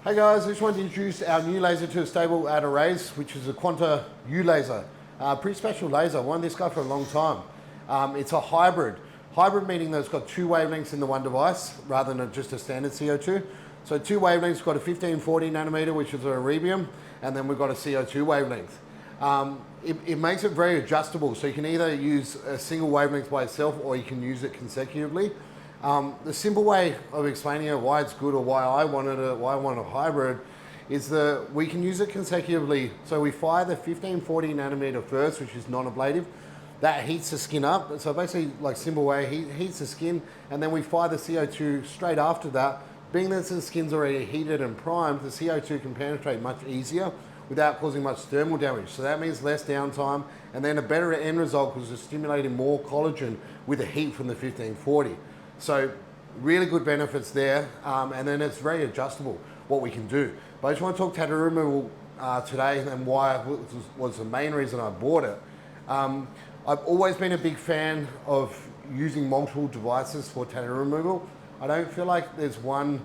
Hey guys, I just wanted to introduce our new laser to the stable at ERAZE, which is a Quanta YouLaser. Pretty special laser, wanted this guy for a long time. It's a hybrid. Hybrid meaning that it's got two wavelengths in the one device rather than just a standard CO2. So two wavelengths, got a 1540 nanometer, which is a erbium, and then we've got a CO2 wavelength. It makes it very adjustable, so you can either use a single wavelength by itself or you can use it consecutively. The simple way of explaining it, why it's good or why I want a hybrid, is that we can use it consecutively. So we fire the 1540 nanometer first, which is non-ablative. That heats the skin up. So basically, like simple way, heats the skin, and then we fire the CO2 straight after that. Being that the skin's already heated and primed, the CO2 can penetrate much easier without causing much thermal damage. So that means less downtime, and then a better end result because it's stimulating more collagen with the heat from the 1540. So really good benefits there, and then it's very adjustable what we can do. But I just want to talk tattoo removal today and why was the main reason I bought it. I've always been a big fan of using multiple devices for tattoo removal. I don't feel like there's one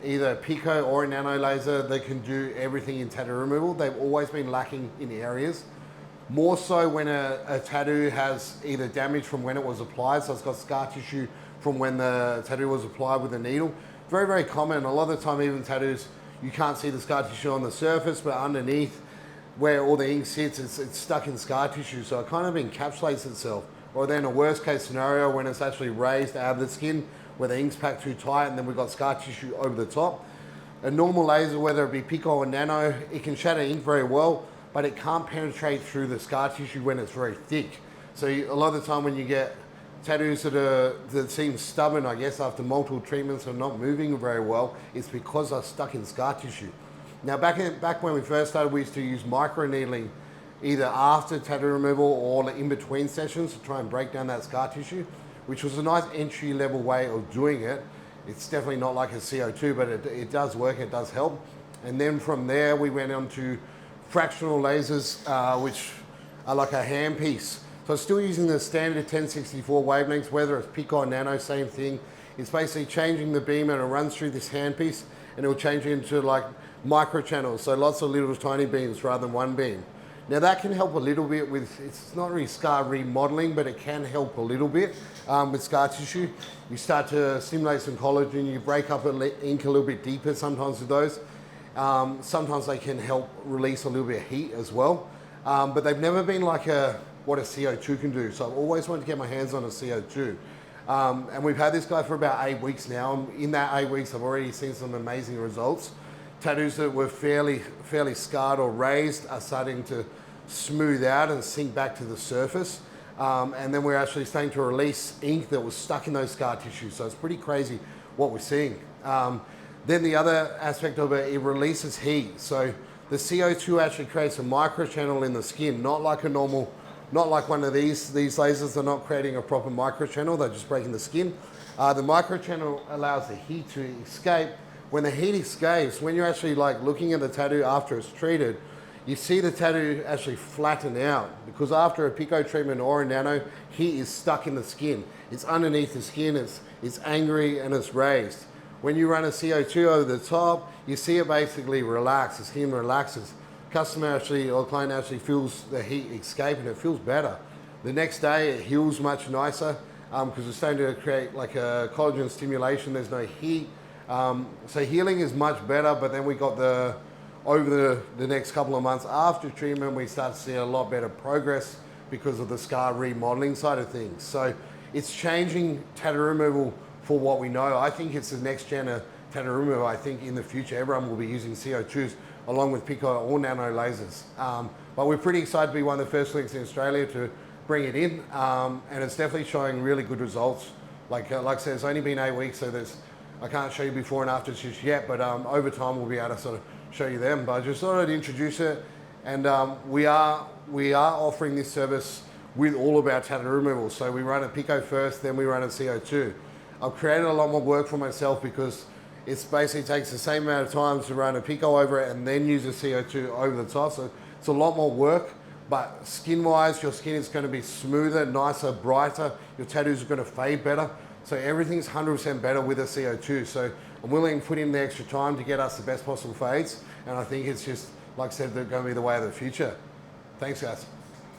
either Pico or a nano laser that can do everything in tattoo removal. They've always been lacking in areas. More so when a tattoo has either damage from when it was applied, so it's got scar tissue from when the tattoo was applied with a needle. Very, very common. A lot of the time, even tattoos, you can't see the scar tissue on the surface, but underneath where all the ink sits, it's stuck in scar tissue, so it kind of encapsulates itself. Or then a worst case scenario when it's actually raised out of the skin, where the ink's packed too tight and then we've got scar tissue over the top. A normal laser, whether it be Pico or Nano, it can shatter ink very well, but it can't penetrate through the scar tissue when it's very thick. So a lot of the time when you get tattoos that seem stubborn, I guess, after multiple treatments and not moving very well, it's because they're stuck in scar tissue. Now back when we first started, we used to use micro needling either after tattoo removal or in between sessions to try and break down that scar tissue, which was a nice entry level way of doing it. It's definitely not like a CO2, but it does work, it does help. And then from there, we went on to fractional lasers, which are like a handpiece. So still using the standard 1064 wavelengths, whether it's Pico or Nano, same thing. It's basically changing the beam and it runs through this handpiece and it will change it into like micro channels. So lots of little tiny beams rather than one beam. Now that can help a little bit with, it's not really scar remodeling, but it can help a little bit with scar tissue. You start to stimulate some collagen, you break up ink a little bit deeper sometimes with those. Sometimes they can help release a little bit of heat as well. But they've never been like what a CO2 can do. So I've always wanted to get my hands on a CO2. And we've had this guy for about 8 weeks now. And in that 8 weeks, I've already seen some amazing results. Tattoos that were fairly scarred or raised are starting to smooth out and sink back to the surface. And then we're actually starting to release ink that was stuck in those scar tissues. So it's pretty crazy what we're seeing. Then the other aspect of it, it releases heat. So the CO2 actually creates a microchannel in the skin, not like one of these lasers. They're not creating a proper microchannel, they're just breaking the skin. The microchannel allows the heat to escape. When the heat escapes, when you're actually like looking at the tattoo after it's treated, you see the tattoo actually flatten out because after a Pico treatment or a Nano, heat is stuck in the skin. It's underneath the skin, it's angry and it's raised. When you run a CO2 over the top, you see it basically relax, the skin relaxes. Customer actually, or client actually feels the heat escape and it feels better. The next day it heals much nicer because it's starting to create like a collagen stimulation, there's no heat. So healing is much better, but then we got over the next couple of months after treatment, we start to see a lot better progress because of the scar remodeling side of things. So it's changing tattoo removal for what we know. I think it's the next gen of tattoo removal. I think in the future, everyone will be using CO2s along with Pico or Nano lasers. But we're pretty excited to be one of the first links in Australia to bring it in. And it's definitely showing really good results. Like I said, it's only been 8 weeks, so I can't show you before and after just yet, but over time we'll be able to sort of show you them. But I just thought I'd introduce it, and we are offering this service with all of our tattoo removal. So we run a Pico first, then we run a CO2. I've created a lot more work for myself because it basically takes the same amount of time to run a Pico over it and then use a CO2 over the top. So it's a lot more work, but skin-wise, your skin is going to be smoother, nicer, brighter. Your tattoos are going to fade better. So everything's 100% better with a CO2. So I'm willing to put in the extra time to get us the best possible fades, and I think it's just, like I said, they're going to be the way of the future. Thanks, guys.